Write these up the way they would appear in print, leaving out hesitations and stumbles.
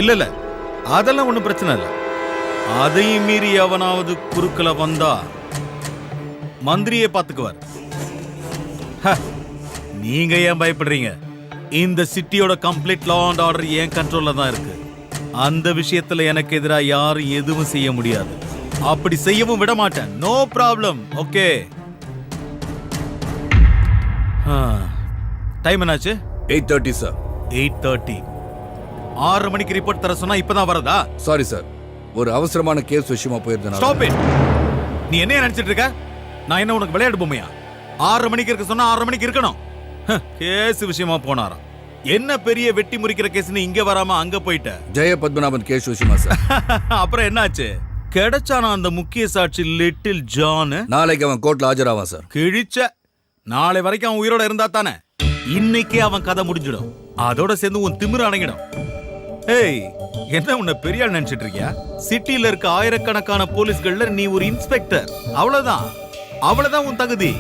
இல்ல அதெல்லாம் ஒண்ணும் பிரச்சனை இல்ல. அதையும் மீறி எவனாவது குறுக்கல வந்தா மந்திரியே பாத்துக்குவார். நீங்க ஏன் பயப்படுறீங்க? இந்த சிட்டியோட கம்ப்ளீட் லா அண்ட் ஆர்டர் என் கண்ட்ரோல்ல தான் இருக்கு. அந்த விஷயத்துல எனக்கு எதிராக யாரும் எதுவும் செய்ய முடியாது. அப்படி செய்யவும் விட மாட்டேன். No problem. ஓகே. டைம் என்னாச்சு? 8:30 சார். 8:30. 6 மணிக்கு ரிப்போர்ட் தர சொன்னா இப்பதான் வரதா? சாரி சார், ஒரு அவசரமான கேஸ் விஷயமா போயிருந்தேன். Stop it. நீ என்ன நினைச்சிட்டு இருக்க? நான் என்ன உனக்கு விளையாட்டு பொம்மையா? 6 மணிக்கு இருக்க சொன்னா 6 மணிக்கு இருக்கணும். கேஸ் விஷயமா போனாராம். என்ன பெரிய வெட்டி முறிக்கிற கேஸ்னு இங்க வராம அங்க போயிட்ட? ஜெய பத்மநாபன் கேஸ் விஷயமா சார். அப்புறம் என்னாச்சு? கிடைச்சானா அந்த முக்கிய சாட்சி லிட்டில் ஜான்? நாளைக்கு அவன் கோர்ட்ல ஆஜராவான் சார். கிழிச்ச. நாளை வரைக்கும் அவன் உயிரோட இருந்தா தானே இன்னைக்கே அவன் கதை முடிஞ்சிடும். அதோட சேர்ந்து உன் திமிரு அடங்கிடும். ஏய், என்ன உன்னை பெரிய ஆள் நினைச்சிட்டு இருக்கியா? சிட்டில இருக்க ஆயிரக்கணக்கான போலீஸ்கள்ல நீ ஒரு இன்ஸ்பெக்டர். அவ்வளவுதான் உன் தகுதி.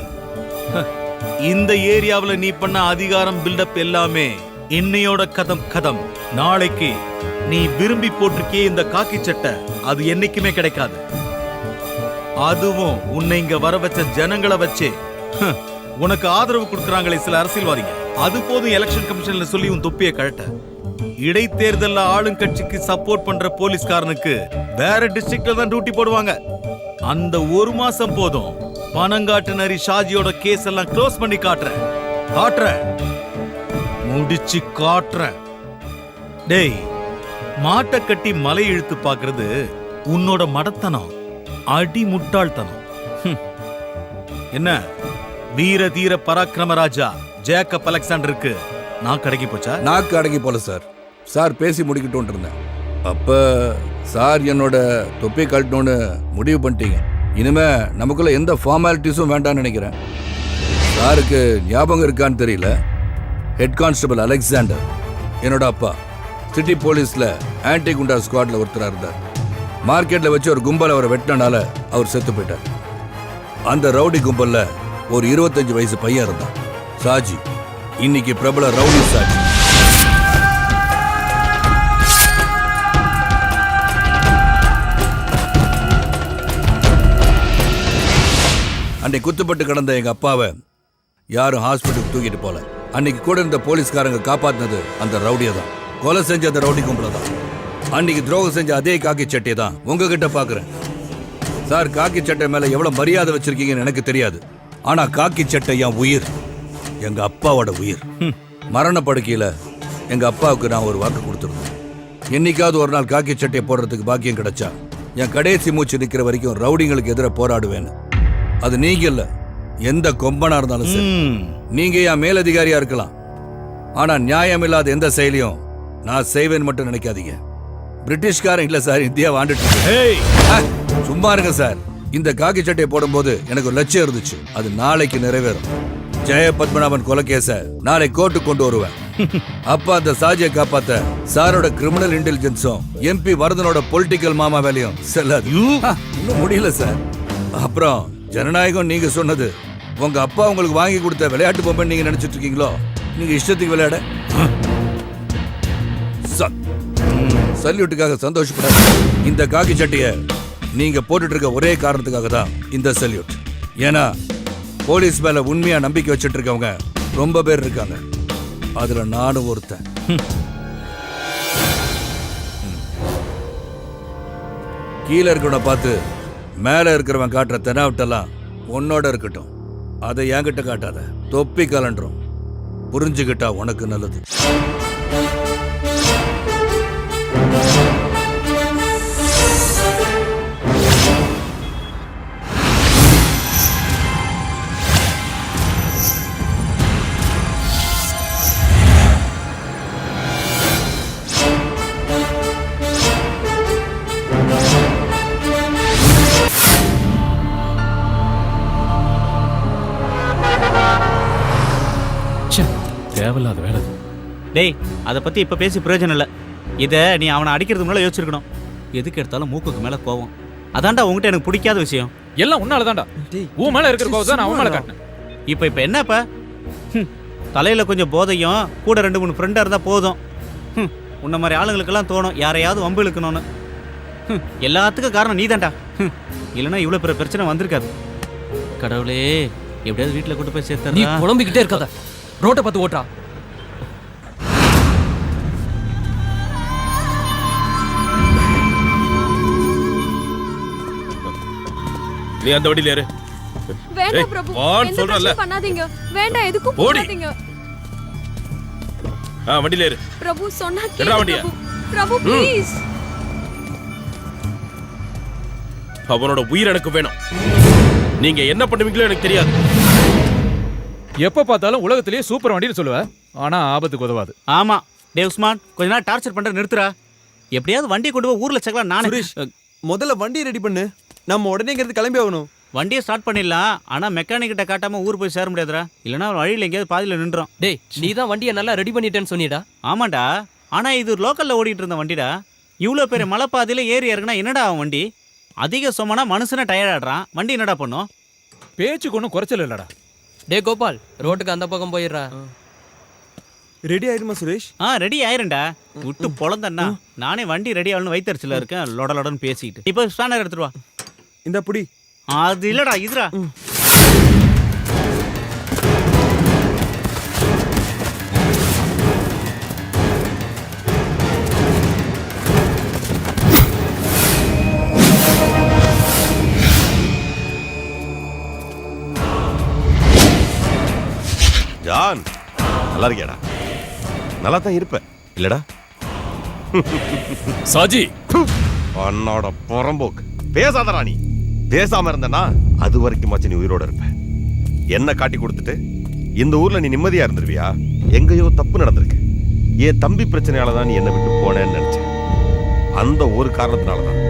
இந்த ஏரியாவுல நீ பண்ண அதிகாரம் பில்டப் எல்லாமே இன்னையோட கதம். நாளைக்கு நீ விரும்பி போட்டிருக்கே இந்த காக்கி சட்டை, அது என்னைக்குமே கிடைக்காது. அதுவும் உன்னை இங்க வர வச்ச ஜனங்களை வச்சே. உனக்கு ஆதரவு கொடுக்கறாங்களே சில அரசியல்வாதிங்க, அது போதும் எலெக்ஷன் கமிஷன்ல சொல்லி உன் தொப்பியை கழட்ட. இடைத்தேர்தல்ல ஆளுங்கட்சிக்கு சப்போர்ட் பண்ற போலீஸ்காரனுக்கு வேற டிஸ்ட்ரிக்ட்ல தான் டியூட்டி போடுவாங்க. அந்த ஒரு மாசம் போதும். பனங்காட்டு நரி ஷாஜியோட கேஸ் எல்லாம் க்ளோஸ் பண்ணி காட்டுறேன். முடிச்சு காட்டுறேன். டேய், மாட்டை கட்டி மலை இழுத்து பாக்குறது உன்னோட மடத்தனம், அடி முட்டாள்தனம். என்ன வீர தீர பராக்கிரம ராஜா ஜேக்கப் அலெக்சாண்டருக்கு நான் கடைக்கு போச்சா? நாக்கு அடங்கி போல சார். சார் பேசி முடிக்கட்டும் இருந்தேன். அப்ப சார் என்னோட தொப்பி கழட்டணும்னு முடிவு பண்ணிட்டீங்க. இனிமே நமக்குள்ள எந்த ஃபார்மாலிட்டிஸும் வேண்டாம்னு நினைக்கிறேன். சாருக்கு ஞாபகம் இருக்கான்னு தெரியல, ஹெட் கான்ஸ்டபிள் அலெக்சாண்டர் என்னோட அப்பா. சிட்டி போலீஸ்ல ஆன்டி குண்டா ஸ்குவாட்ல ஒருத்தரா இருந்தார். மார்க்கெட்ல வச்சு ஒரு கும்பல் அவரை வெட்டினால அவர் செத்து போயிட்டார். அந்த ரவுடி கும்பல்ல ஒரு 25 வயசு பையன் இருந்தான், சாஜி. இன்னைக்கு பிரபல ரவுடி சாஜி. அன்னைக்கு குத்துப்பட்டு கிடந்த எங்க அப்பாவை யாரும் ஹாஸ்பிட்டலுக்கு தூக்கிட்டு போல. அன்னைக்கு கூட இருந்த போலீஸ்காரங்க காப்பாத்தினது அந்த ரவுடியை தான். கொலை செஞ்ச அந்த ரவுடி கும்பல தான். அன்னைக்கு துரோகம் செஞ்ச அதே காக்கி சட்டையை தான் உங்ககிட்ட பாக்குறேன். சார், காக்கி சட்டை மேல எவ்வளவு மரியாதை வச்சிருக்கீங்கன்னு எனக்கு தெரியாது. ஆனா காக்கி சட்டை என் உயிர், எங்க அப்பாவோட உயிர். மரண படுக்கையில எங்க அப்பாவுக்கு நான் ஒரு வாக்கு கொடுத்துருந்தேன். என்னைக்காவது ஒரு நாள் காக்கி சட்டையை போடுறதுக்கு பாக்கியம் கிடைச்சா என் கடைசி மூச்சு நிக்கிற வரைக்கும் ரவுடிங்களுக்கு எதிராக போராடுவேன்னு. அது நீங்க இல்ல, எந்த கொம்பனா இருந்தாலும் சரி. நீங்க என் மேலதிகாரியா இருக்கலாம், ஆனா நியாயம் இல்லாத எந்த செயலையும் நான் செய்வேன்னு மட்டும் நினைக்காதீங்க. பிரிட்டிஷ்காரன் இல்ல சார், இந்தியா வாழ்ந்துட்டு. சும்மா இருங்க சார். இந்த காக்கி சட்டையை போடும்போது எனக்கு ஒரு லட்சியம் இருந்துச்சு, அது நாளைக்கு நிறைவேறும். ஜெய பத்மநாபன் கொலை கேஸ நாளை கோர்ட்டுக்கு கொண்டு வருவேன். அப்ப அந்த சாஜியை காப்பாத்த சாரோட கிரிமினல் இன்டெலிஜென்ஸும் எம்பி வரதனோட பொலிட்டிக்கல் மாமா வேலையும் செல்லாது. இன்னும் முடியல சார். அப்புறம் ஜனநாயகம் நீங்க சொன்னது உங்க அப்பா உங்களுக்கு வாங்கி கொடுத்த விளையாட்டு பொம்மை நீங்க நினைச்சிட்டு இருக்கீங்களோ? நீங்க இஷ்டத்துக்கு விளையாட. சல்யூட்டுக்காக சந்தோஷப்படாது. இந்த காக்கி சட்டைய நீங்க போட்டுட்டு இருக்க ஒரே காரணத்துக்காக தான் இந்த சல்யூட். ஏன்னா போலீஸ் மேல உண்மையா நம்பிக்கை வச்சுட்டு இருக்கவங்க ரொம்ப பேர் இருக்காங்க, அதுல நானும் ஒருத்தன். கீழே இருக்கிறவனை பார்த்து மேல இருக்கிறவன் காட்டுற தெனாவட்டெல்லாம் உன்னோட இருக்கட்டும், அதை என்கிட்ட காட்டாத. தொப்பி கலண்டுரும், புரிஞ்சுக்கிட்டா உனக்கு நல்லது. தேவையில்லாத வேலை. டேய், அதை பத்தி இப்ப பேசி பிரயோஜனம் இல்லை. இதை நீ அவனை அடிக்கிறதுக்கு முன்னால யோசிச்சிருக்கணும். எதுக்கு எடுத்தாலும் மூக்குக்கு மேல கோவம். அதான்டா உங்ககிட்ட எனக்கு பிடிக்காத விஷயம். எல்லாம் உன்னால தான்டா. உன் மேல இருக்கிற கோவம் தான் நான் அவன் மேல காட்டினேன். இப்ப என்னப்பா? தலையில கொஞ்சம் போதையும் கூட 2-3 ஃப்ரெண்டா இருந்தா போதும். உன்ன மாதிரி ஆளுங்களுக்கெல்லாம் தோணும் யாரையாவது வம்பு இழுக்கணும்னு. எல்லாத்துக்கும் காரணம் நீ தான்டா. இல்லைன்னா இவ்வளோ பெரிய பிரச்சனை வந்திருக்காது. கடவுளே, எப்படியாவது வீட்டில் கூட்டு போய் நீ சேர்த்தா. புலம்பிக்கிட்டே இருக்காத, ரோட்டை பார்த்து ஓட்டுறா. நீ அந்த வண்டியில ஏறு. வேண்டாம் பிரபு, வான்னு எந்த சொல்றேன்ல. பிரச்சனையும் பண்ணாதீங்க. வேண்டாம், எதுக்கும் ஓடி. போகாதீங்க. வண்டியில ஏறு. பிரபு சொன்னா என்னடா கேளு வண்டியா? பிரபு. பிரபு ப்ளீஸ். அவனோட உயிர் எனக்கு வேணும். நீங்க என்ன பண்ணுவீங்களோ எனக்கு தெரியாது. எப்ப பார்த்தாலும் உலகத்திலேயே சூப்பர் வண்டின்னு சொல்லுவ, ஆனா ஆபத்துக்கு உதவாது. ஆமா டே உஸ்மான், கொஞ்ச நாள் டார்ச்சர் பண்ற நிறுத்துறா. எப்படியாவது வண்டியை கொண்டு போய் ஊர்ல சேர்க்கலாம். நானே சுரேஷ், முதல்ல வண்டியை ரெடி பண்ணு. நம்ம உடனே இங்கிருந்து கிளம்பி ஆகணும். வண்டியை ஸ்டார்ட் பண்ணிடலாம். ஆனா மெக்கானிக் கிட்ட காட்டாம ஊர் போய் சேர முடியாதுடா. இல்லைன்னா வழியில் எங்கேயாவது பாதியில நின்றோம். டேய், நீ தான் வண்டியை நல்லா ரெடி பண்ணிட்டேன்னு சொன்னிடா. ஆமாண்டா, ஆனா இது லோக்கல்ல ஓடிட்டு இருந்த வண்டிடா. இவ்வளோ பெரிய மலைப்பாதையில ஏறி இறங்குனா என்னடா அவன் வண்டி? அதிக சுமனா மனுஷனை டயர்ட் ஆடுறான். வண்டி என்னடா பண்ணும்? பேச்சுக்கு ஒன்றும் குறைச்சல் இல்லடா. டே கோபால், ரோட்டுக்கு அந்த பக்கம் போயிடுறா. ரெடி ஆயிடுமா சுரேஷ்? ரெடி ஆயிரும்டா. விட்டு பொழந்தண்ணா. நானே வண்டி ரெடி ஆகணும்னு வைத்தறிச்சல இருக்கேன். லொடலொடன்னு பேசிக்கிட்டு. இப்போ ஸ்பேனர் எடுத்துட்டு வா. இந்த புடி. அது இல்லடா, இதுடா. ஜான், நல்லா இருக்கியாடா? நல்லா தான் இருப்ப இல்லடா? சாஜி, உன்னோட புறம்போக்கு பேசாதடா. நீ பேசாம இருந்தனா அது வரைக்கும் நீ உயிரோட இருப்ப. என்ன காட்டி கொடுத்துட்டு இந்த ஊர்ல நீ நிம்மதியா இருந்துருவியா? எங்கேயோ தப்பு நடந்திருக்கு. என் தம்பி பிரச்சனையால தான் நீ என்ன விட்டு போனேன்னு நினைச்சேன். அந்த ஒரு காரணத்தினாலதான்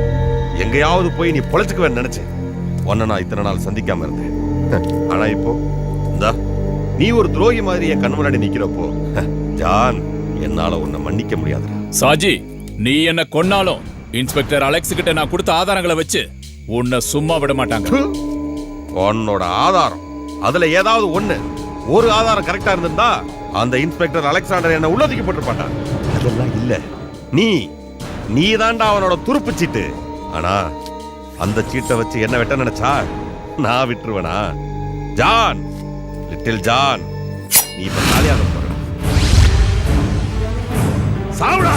எங்கேயாவது போய் நீ பொழைச்சுக்குவேன்னு நினைச்சேன். உன்னை நான் இத்தனை நாள் சந்திக்காம இருந்தேன். ஆனா இப்போ இந்தா நீ ஒரு துரோகி மாதிரி என் கண் முன்னாடி நிக்கிறப்போ ஜான், என்னால உன்னை மன்னிக்க முடியாதுடா. சாஜி, நீ என்ன கொன்னாலும் இன்ஸ்பெக்டர் அலெக்ஸ் கிட்ட நான் கொடுத்த ஆதாரங்களை வச்சு உன்னை சும்மா விட மாட்டாங்க. உன்னோட ஆதாரம் அதுல ஏதாவது ஒரு ஆதாரம் கரெக்டா இருந்திருந்தா அந்த இன்ஸ்பெக்டர் அலெக்சாண்டர் என்ன உள்ளதுக்கு போட்டுப்பாட்டான். அதெல்லாம் இல்ல. நீ தாண்டா அவனோட துருப்பு சீட்டு. ஆனா அந்த சீட்டை வச்சு என்ன வெட்ட நினைச்சா நான் விட்டுருவேனா? ஜான், லிட்டில் ஜான், நீ இப்ப காலியாக போற. சாவுடா!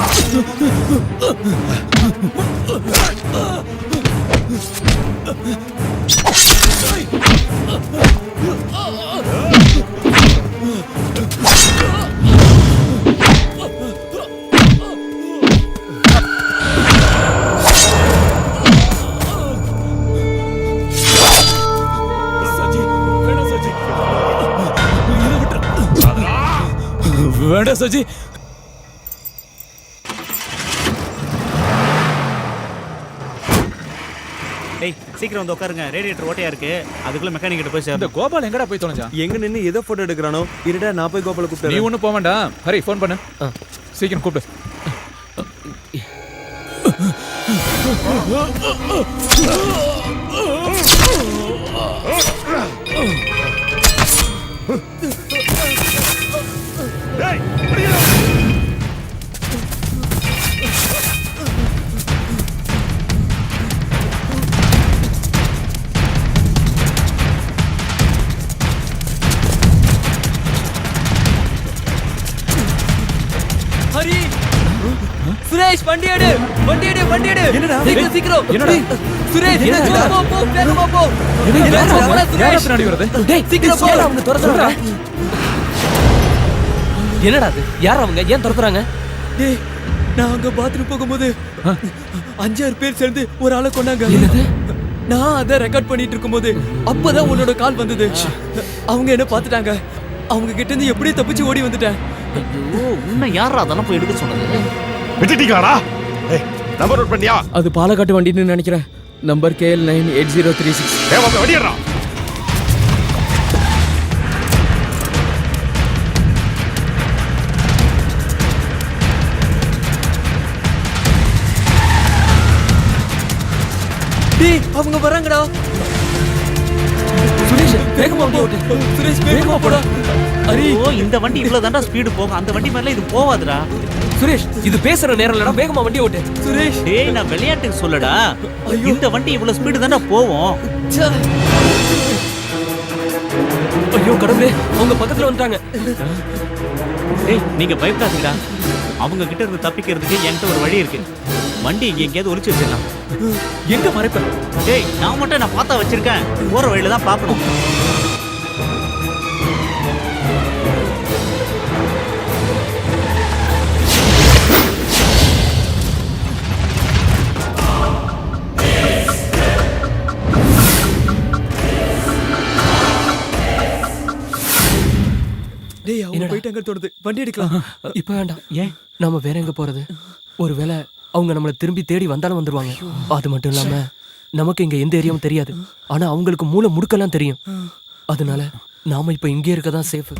வேண்டாம் சாஜி. டேய், சீக்கிரம் வந்து உட்காருங்க. ரேடியேட்டர் ஓட்டையா இருக்கு. அதுக்குள்ள மெக்கானிக் கிட்ட போய் இந்த சேரணும். கோபால் எங்கடா போய் தொலைஞ்சான்? எங்க நின்னு ஏதோ போட்டோ எடுக்கிறானோ? இருடா, நான் போய் கோபால நீ கூப்பிட்டு. ஒன்றும் போக வேண்டாம். ஹரி, ஃபோன் பண்ணு. சீக்கிரம் கூப்பிடு. ஹரி, சுரேஷ், வண்டி எடு, வண்டி எடு, வண்டி எடு. என்னடா? சீக்கிரம், சீக்கிரம். என்னடா? சுரேஷ், என்னடா? போ, போ, வேகமா போ. யாரா போடா, சுரேஷ். பின்னாடி வருது? டேய், சீக்கிரம் போ. அவங்க துரத்துறாங்க. என்னடா அது? யார் அவங்க? ஏன் துரத்துறாங்க? டேய், நான் அங்க பாத்ரூம் போகும்போது 5-6 பேர் சேர்ந்து ஒரு ஆளை கொண்டாங்க. என்னது? நான் அதை ரெக்கார்ட் பண்ணிட்டு இருக்கும்போது அப்பதான் உன்னோட கால் வந்தது. அவங்க என்ன பார்த்துட்டாங்க. அவங்க கிட்ட இருந்து எப்படியே தப்பிச்சு ஓடி வந்துட்டேன். ஐயோ, உன்னை யாரா அதெல்லாம் போய் எடுக்க சொன்னது? விட்டுட்டீங்களாடா? நம்பர் நோட் பண்ணியா? அது பாலக்காட்டு வண்டின்னு நினைக்கிறேன். Number KL 98036. வண்டியடா. டேய், அவங்க வராங்கடா. சுரேஷ், வேகமா போ. சுரேஷ், வேகமா போடா. ஹரி ஓ இந்த வண்டி இவ்வளவு தாண்டா ஸ்பீடு போகும், அந்த வண்டி மாதிரிலாம் இது போவாதுடா. சுரேஷ் இது பேசுற நேரம் இல்லடா, வேகமா வண்டி ஓட்டு. சுரேஷ் டேய் நான் விளையாட்டுக்கு சொல்லடா, இந்த வண்டி இவ்வளவு ஸ்பீடு தாண்டா போவோம். ச்சே. ஐயோ கடவுளே, அவங்க பக்கத்துல வந்துட்டாங்க. டேய் நீங்க பயப்படாதீங்கடா, அவங்க கிட்ட இருந்து தப்பிக்கிறதுக்கு என்கிட்ட ஒரு வழி இருக்கு. வண்டி இங்க எங்கேயாவது ஒளிச்சு வச்சிடலாம். எங்க மறைப்ப? டேய் நான் மட்டும் நான் பார்த்தா வச்சிருக்கேன், போற வழியில தான் பார்க்கணும். டேய் அவங்க போயிட்டாங்க தோணுது, வண்டி எடுக்கலாம். இப்ப வேண்டாம். ஏன்? நாம வேற எங்க போறது? ஒருவேளை அவங்க நம்மள திரும்பி தேடி வந்தாலும் வந்துருவாங்க. அது மட்டும் இல்லாம நமக்கு இங்க எந்த ஏரியாவும் தெரியாது, ஆனா அவங்களுக்கு மூளை முடுக்கெல்லாம் தெரியும். அதனால நாம இப்ப இங்கே இருக்கதான் சேஃப்.